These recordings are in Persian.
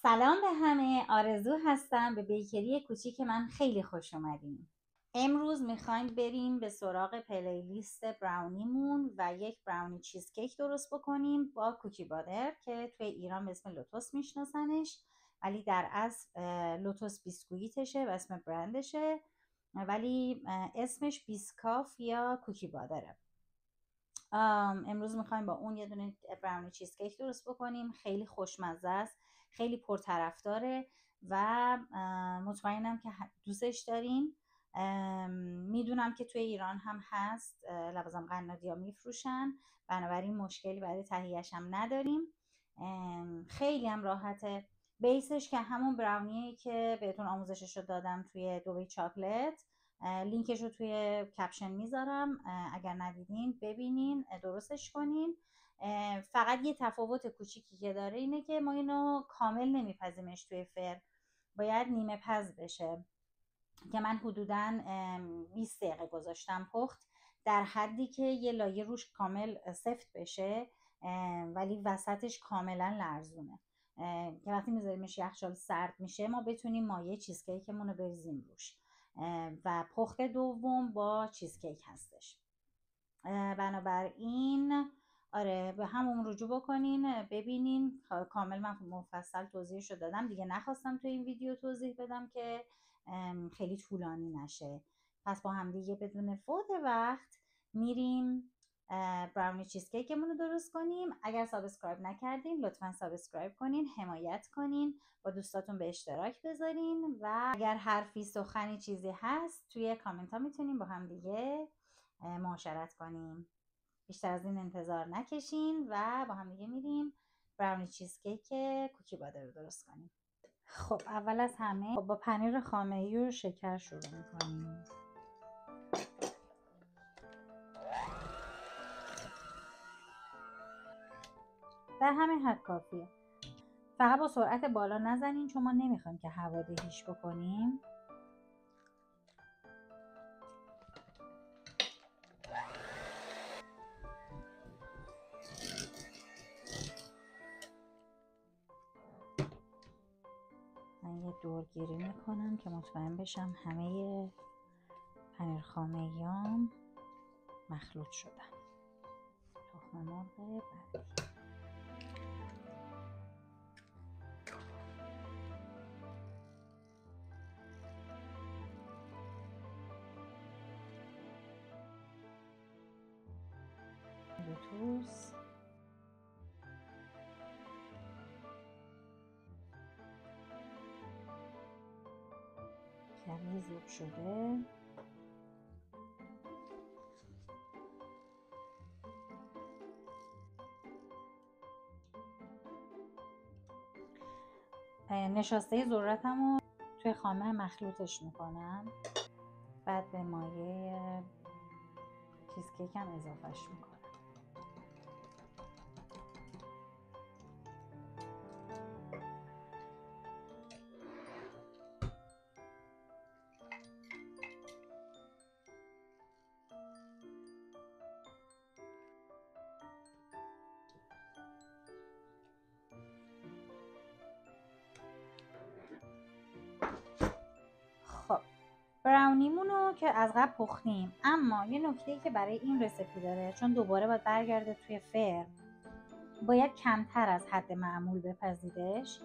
سلام به همه، آرزو هستم. به بیکری کوچیک من خیلی خوش اومدین. امروز میخوایم بریم به سراغ پلیلیست براونیمون و یک براونی چیزکیک درست بکنیم با کوکی بادر که توی ایران به اسم لوتوس میشناسنش، ولی در اصل لوتوس بیسکویتشه و اسم برندشه، ولی اسمش بیسکاف یا کوکی بادره. امروز میخوایم با اون یه دونه براونی چیزکیک درست بکنیم. خیلی خوشمزه است، خیلی پرطرفداره و مطمئنم که دوستش دارین. میدونم که توی ایران هم هست، لوازم قنادی ها میفروشن، بنابراین مشکلی برای تهیهش هم نداریم. خیلی هم راحته. بیسش که همون براونیه که بهتون آموزشش رو دادم توی دوبی چاکلت، لینکش رو توی کپشن میذارم، اگر ندیدین ببینین درستش کنین. فقط یه تفاوت کوچیکی که داره اینه که ما اینو کامل نمیپزیمش توی فر، باید نیمه پز بشه که من حدوداً 20 دقیقه گذاشتم پخت، در حدی که یه لایه روش کامل سفت بشه ولی وسطش کاملا لرزونه، که وقتی میذاریمش یخچال سرد میشه ما بتونیم مایه چیزکیکمون رو بریزیم روش. و پخت دوم با چیزکیک هستش. بنابراین آره، به همون رجوع بکنین ببینین. کامل من مفصل توضیحش رو دادم دیگه، نخواستم تو این ویدیو توضیح بدم که خیلی طولانی نشه. پس با هم دیگه بدون فوت وقت میریم براونی چیزکیکمون رو درست کنیم. اگر سابسکرایب نکردین لطفا سابسکرایب کنین، حمایت کنین، با دوستاتون به اشتراک بذارین و اگر حرفی سخنی چیزی هست توی کامنت ها میتونین با هم دیگه معاشرت کنیم. بیشتر از این انتظار نکشین و با هم دیگه میریم براونی چیزکیک کوکی بادر رو درست کنیم. خب اول از همه با پنیر خامه‌ای و شکر شروع میکنیم. در همین حد کافیه. فقط با سرعت بالا نزنین چون ما نمیخوایم که هوا دهیش بکنیم. من یه دورگیری میکنم که مطمئن بشم همه پنیر خامه‌ایام مخلوط شدن. تخم مرغ بندی، لوتوس، کمی ذوب شده، نشاسته ذرتم رو توی خامه مخلوطش میکنم، بعد به مایه چیزکیکم اضافهش میکنم. خب براونیمونو که از قبل پختیم، اما یه نکته‌ای که برای این رسیپی داره، چون دوباره باید برگرده توی فرن، باید کمتر از حد معمول بپزیدش،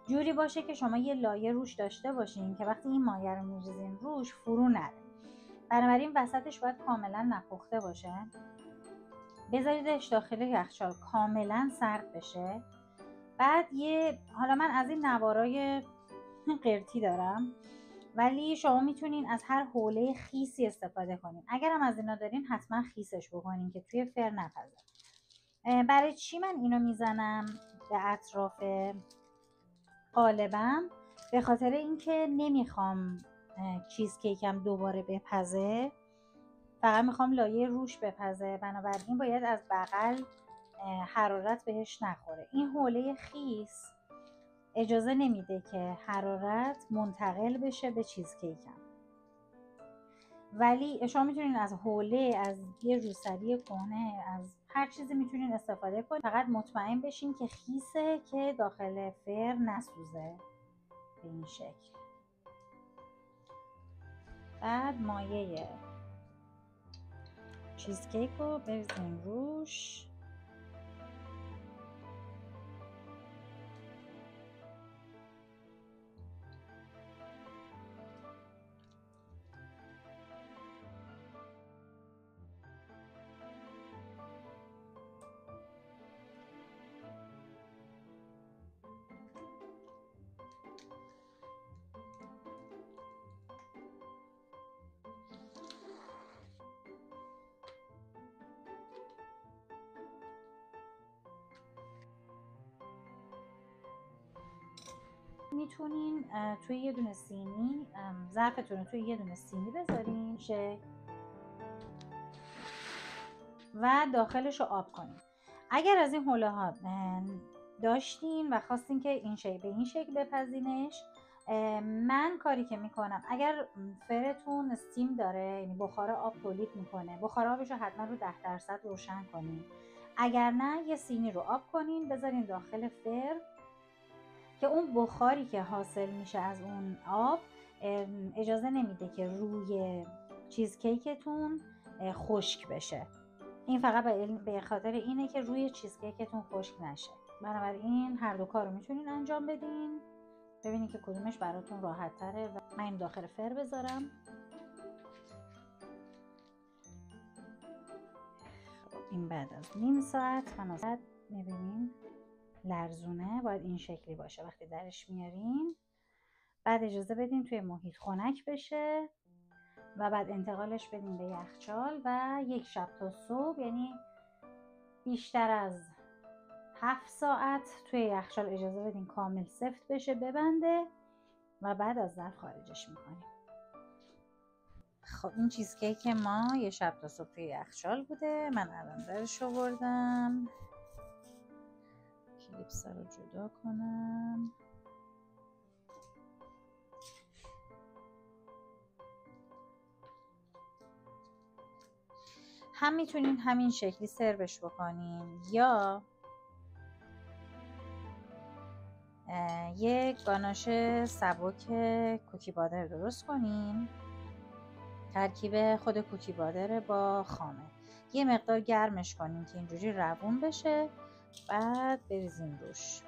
جوری باشه که شما یه لایه روش داشته باشین که وقتی این مایه رو میریزین روش فرو نره. بنابراین وسطش باید کاملا نپخته باشه. بذاریدش داخل یخچال کاملا سرد بشه. بعد حالا من از این نوارای قرتی دارم، ولی شما میتونین از هر حوله خیسی استفاده کنین. اگرم از اینا دارین حتما خیسش بکنین که توی فر نپزه. برای چی من اینو میزنم به اطراف قالبم؟ به خاطر اینکه نمیخوام چیزکیکم دوباره بپزه، فقط میخوام لایه روش بپزه، بنابراین باید از بغل حرارت بهش نخوره. این حوله خیس اجازه نمیده که حرارت منتقل بشه به چیزکیکم. ولی شما میتونین از حوله، از یه روسری کهنه، از هر چیزی میتونین استفاده کنین، فقط مطمئن بشین که خیسه که داخل فر نسوزه به این شکل. بعد مایه چیزکیک رو بریزیم روش. میتونین توی یه دونه سینی ظرفتون رو توی یه دونه سینی بذارین و داخلش رو آب کنین. اگر از این حوله ها داشتین و خواستین که این به این شکل بپزینش، من کاری که میکنم اگر فرتون استیم داره، یعنی بخار آب تولید میکنه، بخار آبش رو حتما رو 10% روشن کنین. اگر نه یه سینی رو آب کنین بذارین داخل فر که اون بخاری که حاصل میشه از اون آب اجازه نمیده که روی چیزکیکتون خشک بشه. این فقط به خاطر اینه که روی چیزکیکتون خشک نشه. بنابراین هر دو کار رو میتونین انجام بدین، ببینید که کدومش براتون راحت تره. و من این داخل فر بذارم. خب این بعد از نیم ساعت میبینین لرزونه، باید این شکلی باشه وقتی درش میارین. بعد اجازه بدین توی محیط خنک بشه و بعد انتقالش بدین به یخچال و یک شب تا صبح، یعنی بیشتر از 7 ساعت توی یخچال اجازه بدین کامل سفت بشه، ببنده و بعد از ظرف خارجش میکنیم. خب این چیزکیک ما یه شب تا صبح توی یخچال بوده. من الان درش آوردم، کلیپس رو جدا کنم. هم میتونین همین شکلی سروش بکنین یا یک گاناش سبک کوکی بادر درست کنین. ترکیب خود کوکی بادر با خامه، یه مقدار گرمش کنین که اینجوری روون بشه، بعد بریزین روش.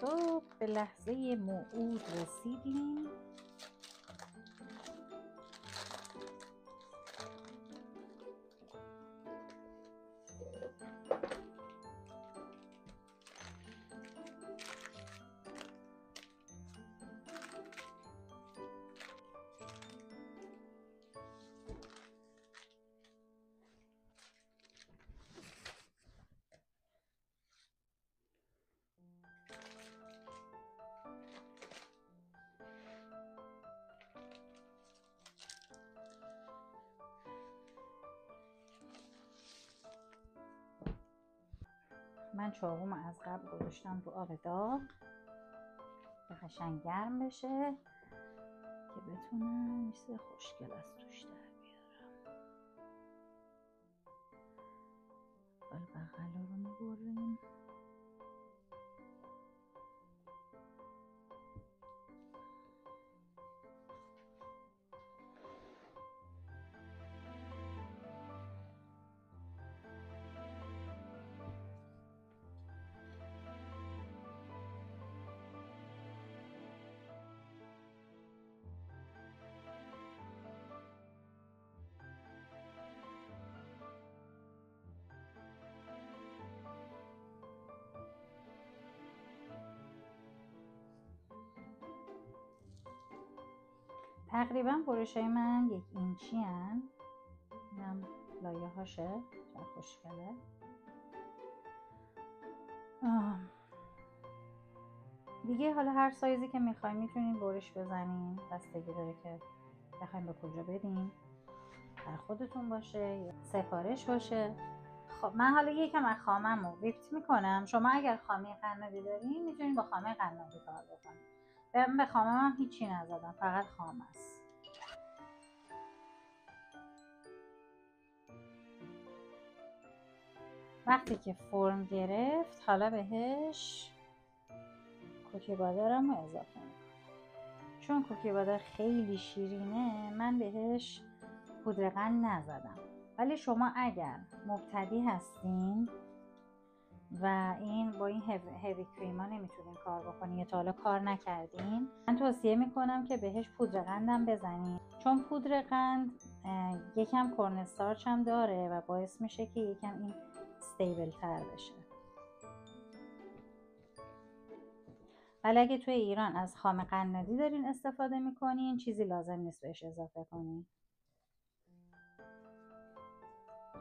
خب به لحظه موعود رسیدیم. من چاقوم از قبل گذاشتم رو آب داغ که قشنگ گرم بشه که بتونم یه چیز خوشگل از توش در بیارم. بغلا رو میبریم. تقریبا برش های من 1 اینچی هن. اینم لایه هاشه، چرا خوشگله. دیگه حالا هر سایزی که میخواین میتونین برش بزنین، بستگی داره که بخواین به کجا بدین، برای خودتون باشه یا سفارش باشه. خب من حالا یکم از خامم رو ویپت میکنم. شما اگر خامه قنادی دارین میتونین با خامه قنادی کار بکنین. به خامه هم هیچی نزدم، فقط خامه است. وقتی که فرم گرفت حالا بهش کوکی بادرم رو اضافه میکنم. چون کوکی بادر خیلی شیرینه من بهش پودر قند نزدم، ولی شما اگر مبتدی هستین و با این هیوی کریما نمیتونین کار بکنین یا تا حالا کار نکردین، من توصیه میکنم که بهش پودر قندم بزنین، چون پودر قند یکم کورنستارچ هم داره و باعث میشه که یکم این استیبل تر بشه. ولی اگه توی ایران از خام قنادی دارین استفاده میکنین چیزی لازم نیست بهش اضافه کنین.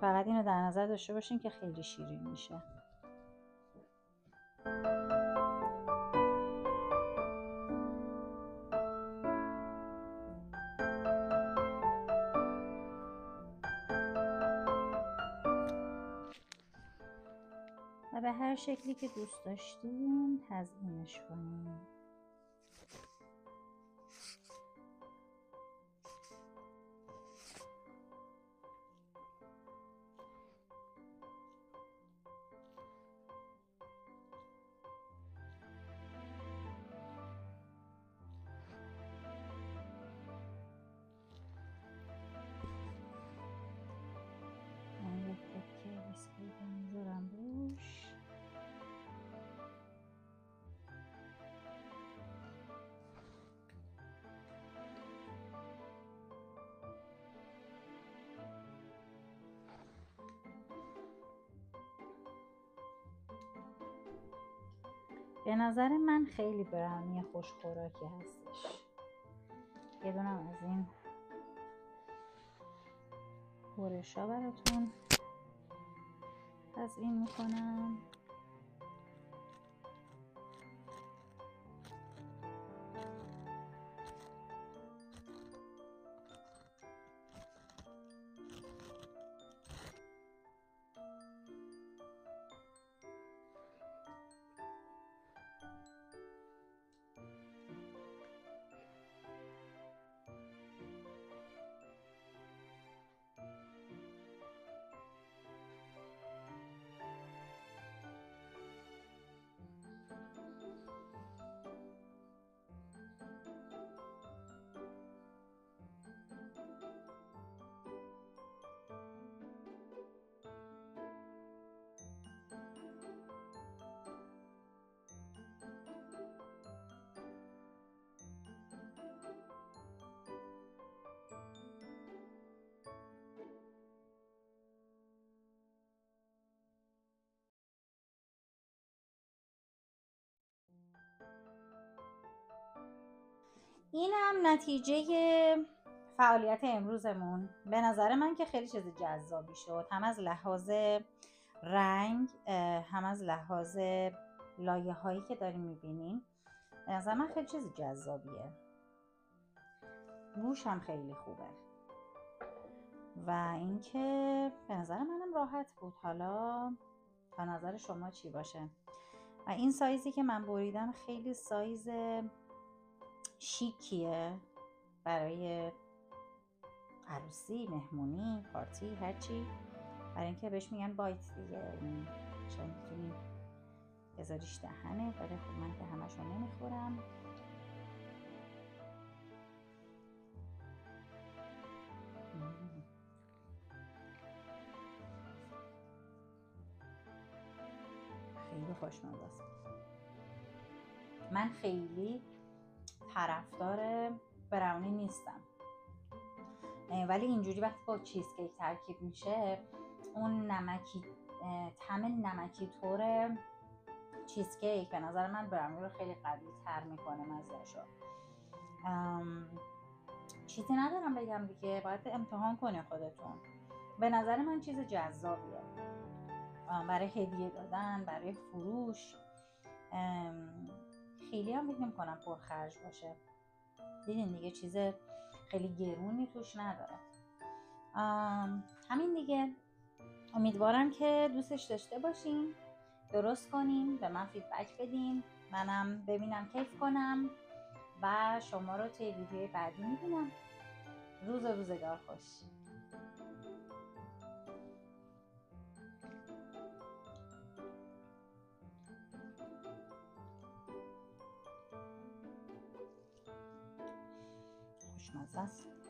فقط اینو در نظر داشته باشین که خیلی شیرین میشه. و به هر شکلی که دوست داشتین تزیینش کنین. من یک تکه بیسکویت میذارم روش. به نظر من خیلی براونی خوشخوراکی هستش. یه دونم از این برشا براتون تزیین میکنم. این هم نتیجه فعالیت امروزمون. به نظر من که خیلی چیز جذابی شد، هم از لحاظ رنگ هم از لحاظ لایه هایی که داریم میبینیم. به نظر من خیلی چیز جذابیه. بوش هم خیلی خوبه و اینکه به نظر منم راحت بود. حالا به نظر شما چی باشه؟ و این سایزی که من بریدم خیلی سایز شیکیه برای عروسی، مهمونی، پارتی، هرچی. برای اینکه بهش میگن بایت دیگه، چون میتونی بذاریش دهنه. ولی خب من که همشو نمیخورم. خیلی خوشمزه است. من خیلی طرفدار براونی نیستم، ولی اینجوری وقتی با چیزکیک ترکیب میشه اون نمکی، طعم نمکی طور چیزکیک به نظر من براونی رو خیلی قوی تر میکنه مزه‌شو. چیزی ندارم بگم دیگه، باید امتحان کنه خودتون. به نظر من چیز جذابیه برای هدیه دادن، برای فروش. خیلی هم فکر نمی‌کنم پرخرج باشه. دیدین دیگه، چیز خیلی گرونی توش نداره. همین دیگه. امیدوارم که دوستش داشته باشین، درست کنین، به من فیدبک بدین، منم ببینم کیف کنم و شما رو توی ویدیوی بعدی میبینم. روز و روزگار خوش. خوشمزه است.